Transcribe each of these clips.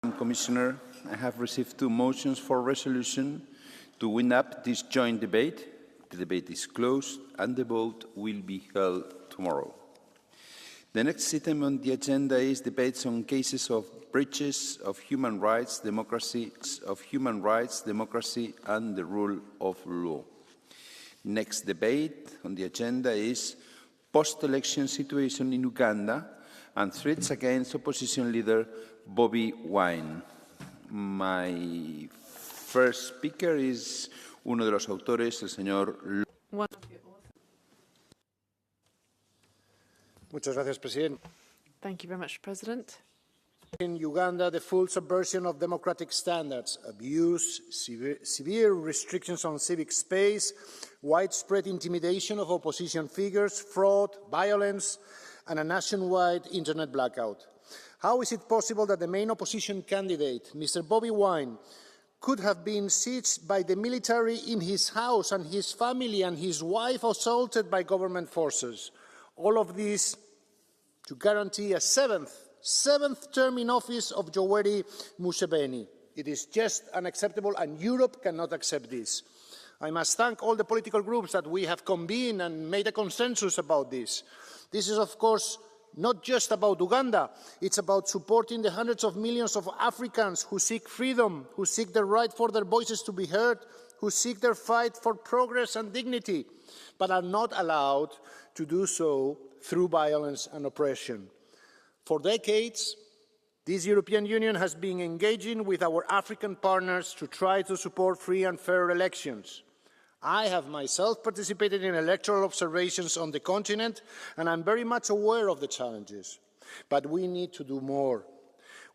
Commissioner, I have received 2 motions for resolution to wind up this joint debate. The debate is closed and the vote will be held tomorrow. The next item on the agenda is debates on cases of breaches of human rights, democracy, and the rule of law. Next debate on the agenda is post-election situation in Uganda and threats against opposition leader Bobi Wine. My first speaker is uno de los autores, el señor. Muchas gracias, President. Thank you very much, President. In Uganda, the full subversion of democratic standards, abuse, severe restrictions on civic space, widespread intimidation of opposition figures, fraud, violence, and a nationwide internet blackout. How is it possible that the main opposition candidate, Mr. Bobi Wine, could have been sieged by the military in his house and his family and his wife assaulted by government forces? All of this to guarantee a seventh term in office of Yoweri Museveni. It is just unacceptable, and Europe cannot accept this. I must thank all the political groups that we have convened and made a consensus about this. This is, of course, not just about Uganda. It's about supporting the hundreds of millions of Africans who seek freedom, who seek the right for their voices to be heard, who seek their fight for progress and dignity, but are not allowed to do so through violence and oppression. For decades, this European Union has been engaging with our African partners to try to support free and fair elections. I have myself participated in electoral observations on the continent, and I'm very much aware of the challenges. But we need to do more.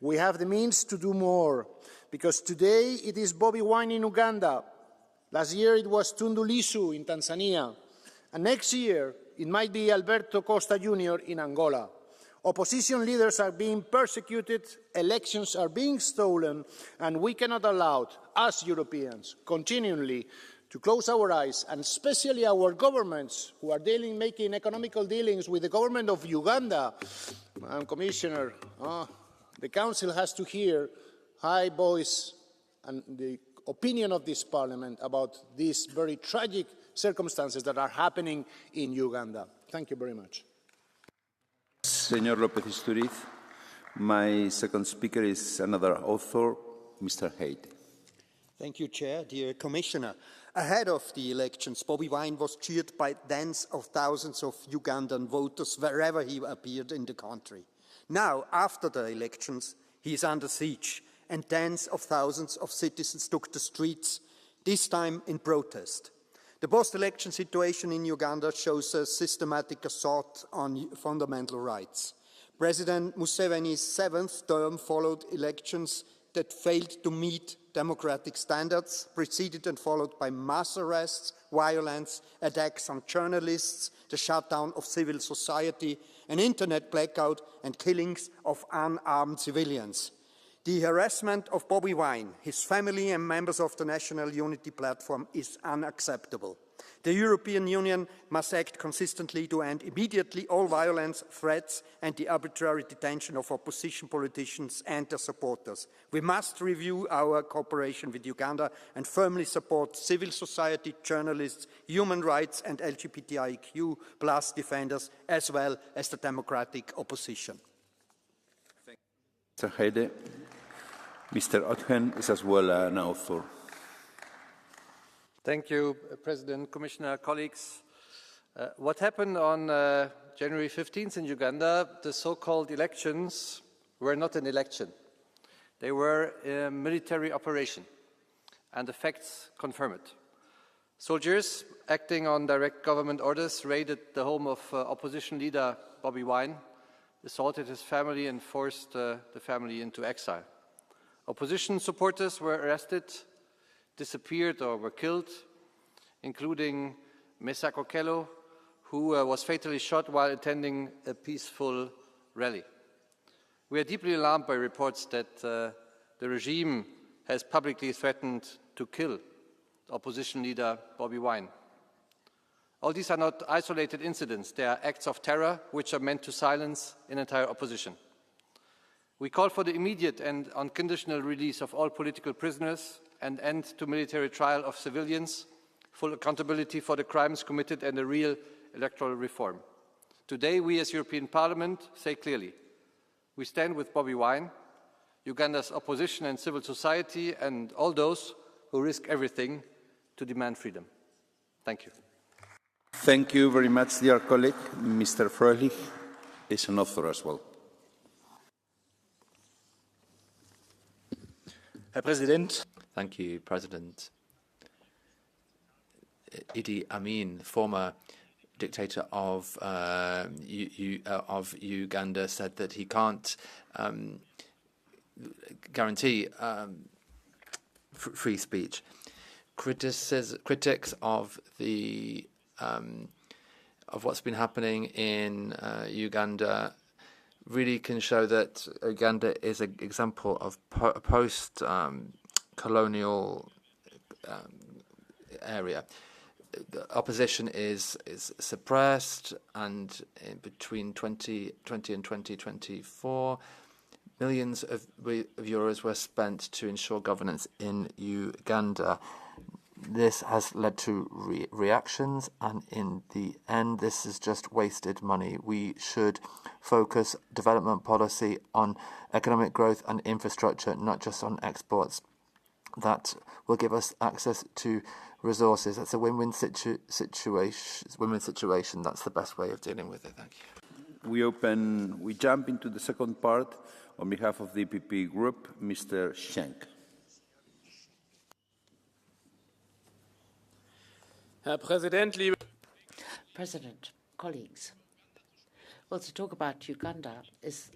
We have the means to do more, because today it is Bobi Wine in Uganda. Last year it was Tundu Lissu in Tanzania. And next year it might be Alberto Costa Jr. in Angola. Opposition leaders are being persecuted, elections are being stolen, and we cannot allow, as Europeans, continually to close our eyes, and especially our governments who are making economical dealings with the government of Uganda. Commissioner, the Council has to hear high voice and the opinion of this Parliament about these very tragic circumstances that are happening in Uganda. Thank you very much. Señor López Istúriz, my second speaker is another author, Mr. Hayde. Thank you, Chair. Dear Commissioner, ahead of the elections, Bobi Wine was cheered by tens of thousands of Ugandan voters wherever he appeared in the country. Now, after the elections, he is under siege, and tens of thousands of citizens took the streets, this time in protest. The post-election situation in Uganda shows a systematic assault on fundamental rights. President Museveni's 7th term followed elections that failed to meet democratic standards, preceded and followed by mass arrests, violence, attacks on journalists, the shutdown of civil society, an internet blackout, and killings of unarmed civilians. The harassment of Bobi Wine, his family and members of the National Unity Platform is unacceptable. The European Union must act consistently to end immediately all violence, threats and the arbitrary detention of opposition politicians and their supporters. We must review our cooperation with Uganda and firmly support civil society, journalists, human rights and LGBTIQ+ defenders, as well as the democratic opposition. Mr. Hayde. Mr. Otgen is as well an author. Thank you, President, Commissioner, colleagues. What happened on January 15th in Uganda, the so-called elections, were not an election. They were a military operation, and the facts confirm it. Soldiers, acting on direct government orders, raided the home of opposition leader Bobi Wine, assaulted his family and forced the family into exile. Opposition supporters were arrested, disappeared or were killed, including Mesa Kokelo, who was fatally shot while attending a peaceful rally. We are deeply alarmed by reports that the regime has publicly threatened to kill opposition leader Bobi Wine. All these are not isolated incidents. They are acts of terror which are meant to silence an entire opposition. We call for the immediate and unconditional release of all political prisoners, an end to military trial of civilians, full accountability for the crimes committed and a real electoral reform. Today, we as European Parliament say clearly, we stand with Bobi Wine, Uganda's opposition and civil society, and all those who risk everything to demand freedom. Thank you. Thank you very much, dear colleague. Mr. Froelich is an author as well. Herr Präsident. Thank you, President. Idi Amin, former dictator of Uganda, said that he can't guarantee free speech. Critics of the of what's been happening in Uganda really can show that Uganda is an example of post-colonial area. The opposition is suppressed, and between 2020 and 2024, millions of euros were spent to ensure governance in Uganda. This has led to reactions, and in the end, this is just wasted money. We should focus development policy on economic growth and infrastructure, not just on exports. That will give us access to resources. That's a win-win situation. That's the best way of dealing with it. Thank you. We jump into the second part on behalf of the EPP group, Mr. Schenk. Herr Präsident, liebe President, colleagues. Well, to talk about Uganda is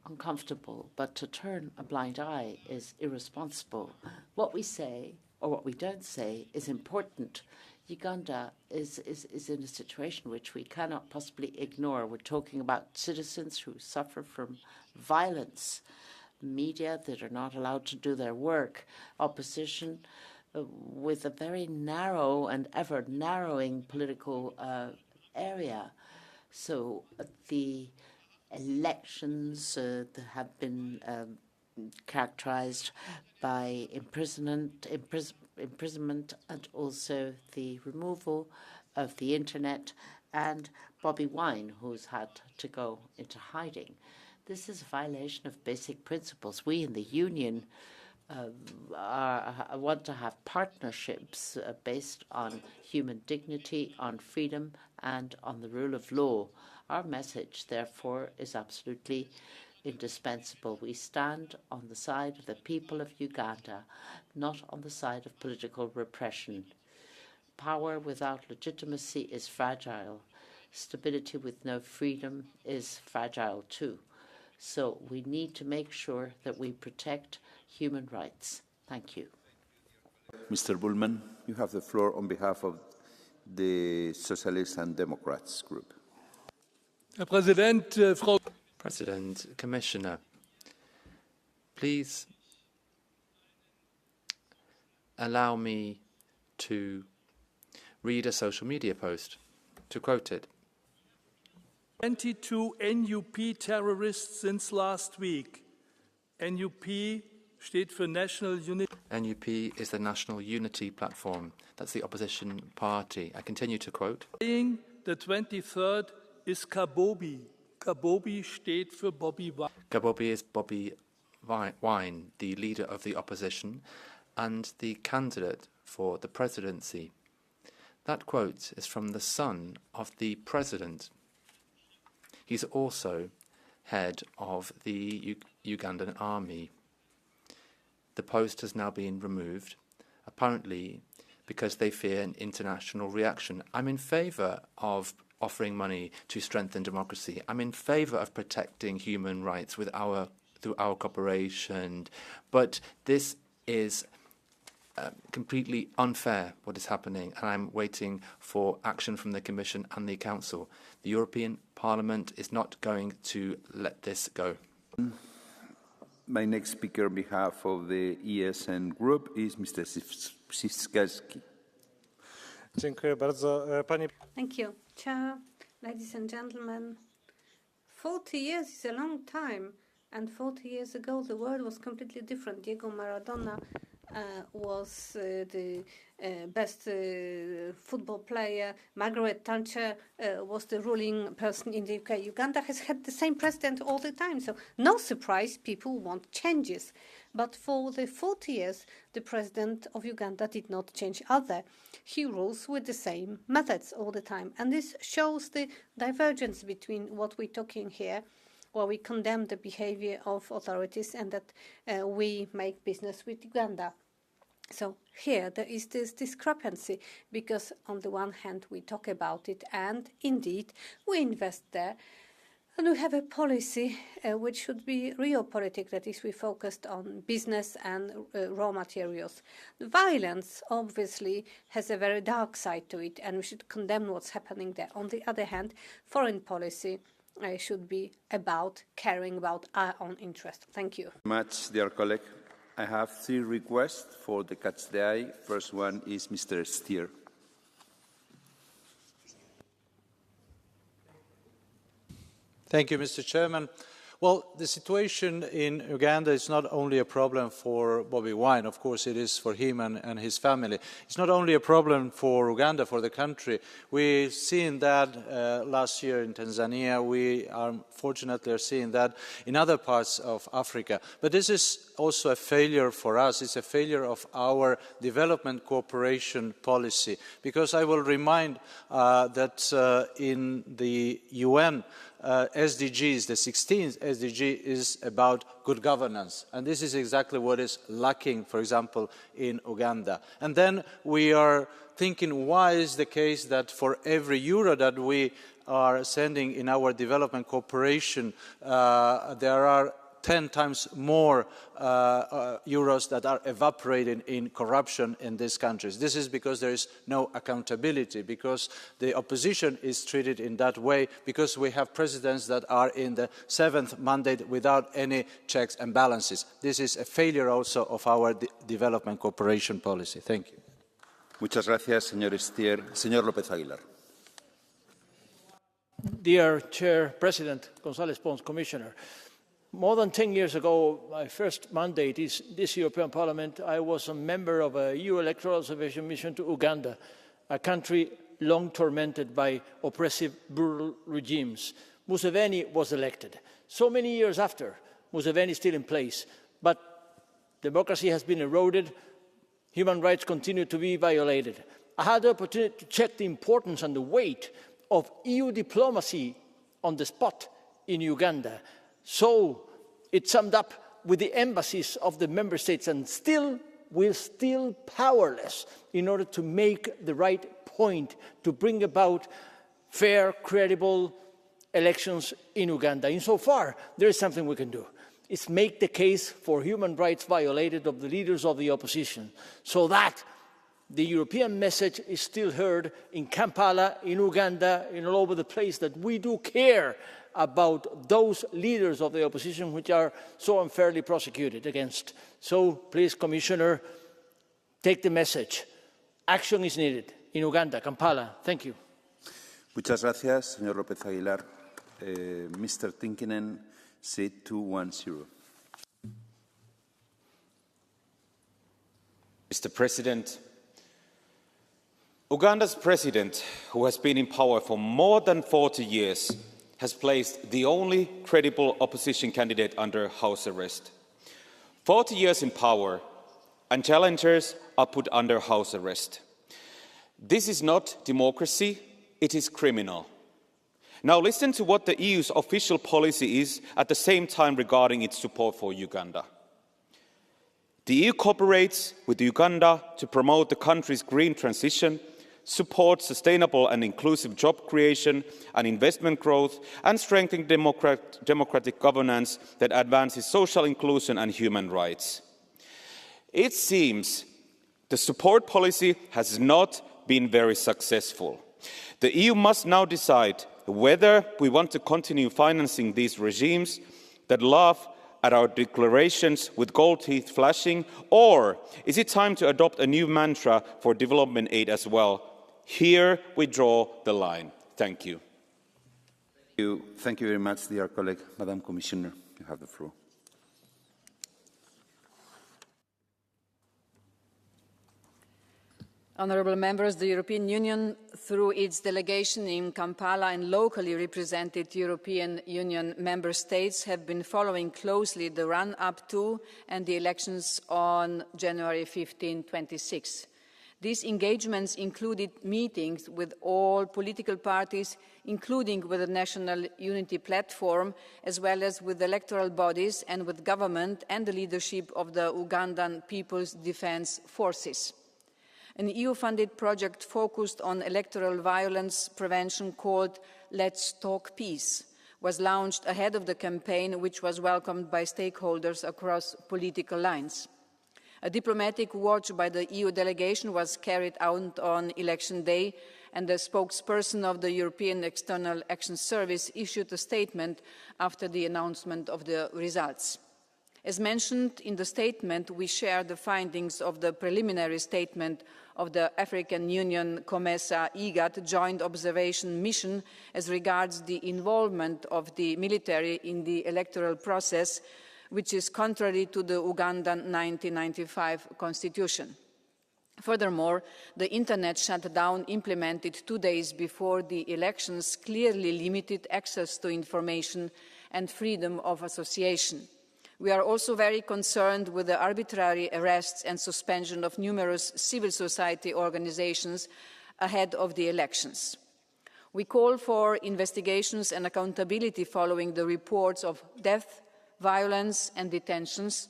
uncomfortable, but to turn a blind eye is irresponsible. What we say or what we don't say is important. Uganda is in a situation which we cannot possibly ignore. We're talking about citizens who suffer from violence, media that are not allowed to do their work, opposition with a very narrow and ever narrowing political area. So the elections have been characterized by imprisonment and also the removal of the internet, and Bobi Wine, who's had to go into hiding. This is a violation of basic principles. We in the Union want to have partnerships based on human dignity, on freedom, and on the rule of law. Our message, therefore, is absolutely indispensable. We stand on the side of the people of Uganda, not on the side of political repression. Power without legitimacy is fragile. Stability with no freedom is fragile too. So we need to make sure that we protect human rights. Thank you. Mr. Bullman, you have the floor on behalf of the Socialists and Democrats group. Herr Präsident, Frau President, Commissioner, please allow me to read a social media post, to quote it. 22 NUP terrorists since last week. NUP steht für National Unity. NUP is the National Unity Platform. That's the opposition party. I continue to quote. The 23rd is Kabobi. Kabobi steht für Bobi Wine. Kabobi is Bobi Wine, the leader of the opposition and the candidate for the presidency. That quote is from the son of the president. He's also head of the Ugandan army. The post has now been removed, apparently because they fear an international reaction. I'm in favour of offering money to strengthen democracy. I'm in favour of protecting human rights through our cooperation. But this is completely unfair, what is happening, and I'm waiting for action from the Commission and the Council. The European Parliament is not going to let this go. My next speaker on behalf of the ESN group is Mr. Siskowski. Dziękuję bardzo, panie. Thank you, Chair, ladies and gentlemen. 40 years is a long time, And 40 years ago, the world was completely different. Diego Maradona was the best football player. Margaret Thatcher was the ruling person in the UK. Uganda has had the same president all the time, so no surprise people want changes. But for the 40 years, the president of Uganda did not change either. He rules with the same methods all the time. And this shows the divergence between what we're talking here, where we condemn the behavior of authorities, and that we make business with Uganda. So here there is this discrepancy, because on the one hand we talk about it and indeed we invest there, and we have a policy which should be realpolitik, that is, we focused on business and raw materials. The violence obviously has a very dark side to it, and we should condemn what's happening there. On the other hand, foreign policy should be about caring about our own interest. Thank you. Much, dear colleague. I have 3 requests for the catch the eye. First one is Mr. Stier. Thank you, Mr. Chairman. Well, the situation in Uganda is not only a problem for Bobi Wine. Of course, it is for him and his family. It's not only a problem for Uganda, for the country. We've seen that last year in Tanzania. We are fortunately seeing that in other parts of Africa. But this is also a failure for us. It's a failure of our development cooperation policy. Because I will remind that in the UN, SDGs, the 16th SDG is about good governance. And this is exactly what is lacking, for example, in Uganda. And then we are thinking, why is the case that for every euro that we are sending in our development cooperation, there are 10 times more euros that are evaporating in corruption in these countries. This is because there is no accountability, because the opposition is treated in that way, because we have presidents that are in the 7th mandate without any checks and balances. This is a failure also of our development cooperation policy. Thank you. Muchas gracias, señor Stier. Señor López Aguilar. Dear Chair, President González Pons, Commissioner, more than 10 years ago, my first mandate is this European Parliament. I was a member of a EU electoral observation mission to Uganda, a country long tormented by oppressive, brutal regimes. Museveni was elected. So many years after, Museveni is still in place, but democracy has been eroded, human rights continue to be violated. I had the opportunity to check the importance and the weight of EU diplomacy on the spot in Uganda. So it summed up with the embassies of the member states, and we're still powerless in order to make the right point to bring about fair, credible elections in Uganda. Insofar, there is something we can do. It's make the case for human rights violated of the leaders of the opposition, so that the European message is still heard in Kampala, in Uganda, and all over the place, that we do care about those leaders of the opposition which are so unfairly prosecuted against. So please, Commissioner, take the message. Action is needed in Uganda, Kampala. Thank you. Muchas gracias, señor López Aguilar. Mr. Tinkinen, seat 210. Mr. President, Uganda's president, who has been in power for more than 40 years, has placed the only credible opposition candidate under house arrest. 40 years in power, and challengers are put under house arrest. This is not democracy, it is criminal. Now listen to what the EU's official policy is at the same time regarding its support for Uganda. The EU cooperates with Uganda to promote the country's green transition, support sustainable and inclusive job creation and investment growth, and strengthen democratic governance that advances social inclusion and human rights. It seems the support policy has not been very successful. The EU must now decide whether we want to continue financing these regimes that laugh at our declarations with gold teeth flashing, or is it time to adopt a new mantra for development aid as well? Here we draw the line. Thank you. Thank you very much, dear colleague. Madam Commissioner, you have the floor. Honourable members, the European Union, through its delegation in Kampala and locally represented European Union member states, have been following closely the run-up to and the elections on January 15, 2026. These engagements included meetings with all political parties, including with the National Unity Platform, as well as with electoral bodies and with government and the leadership of the Ugandan People's Defence Forces. An EU-funded project focused on electoral violence prevention called Let's Talk Peace was launched ahead of the campaign, which was welcomed by stakeholders across political lines. A diplomatic watch by the EU delegation was carried out on election day, and the spokesperson of the European External Action Service issued a statement after the announcement of the results. As mentioned in the statement, we share the findings of the preliminary statement of the African Union COMESA IGAD Joint Observation Mission as regards the involvement of the military in the electoral process, which is contrary to the Ugandan 1995 constitution. Furthermore, the internet shutdown implemented 2 days before the elections clearly limited access to information and freedom of association. We are also very concerned with the arbitrary arrests and suspension of numerous civil society organizations ahead of the elections. We call for investigations and accountability following the reports of death, violence and detentions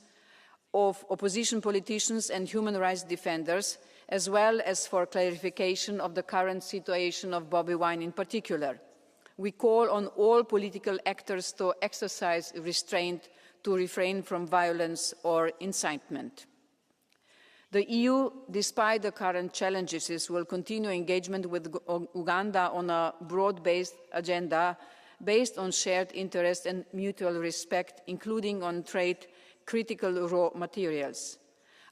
of opposition politicians and human rights defenders, as well as for clarification of the current situation of Bobi Wine in particular. We call on all political actors to exercise restraint, to refrain from violence or incitement. The EU, despite the current challenges, will continue engagement with Uganda on a broad-based agenda based on shared interest and mutual respect, including on trade, critical raw materials.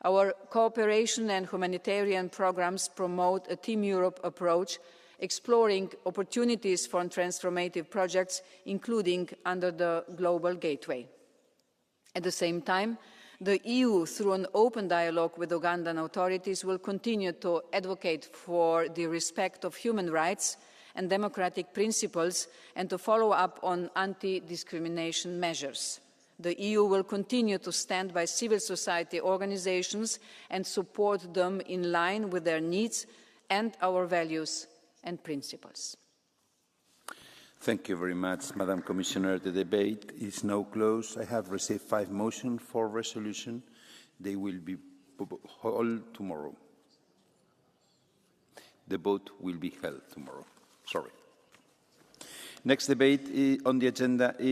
Our cooperation and humanitarian programs promote a Team Europe approach, exploring opportunities for transformative projects, including under the Global Gateway. At the same time, the EU, through an open dialogue with Ugandan authorities, will continue to advocate for the respect of human rights and democratic principles and to follow up on anti-discrimination measures. The EU will continue to stand by civil society organizations and support them in line with their needs and our values and principles. Thank you very much, Madam Commissioner. The debate is now closed. I have received 5 motions for resolution. They will be held tomorrow. The vote will be held tomorrow. Sorry. Next debate on the agenda is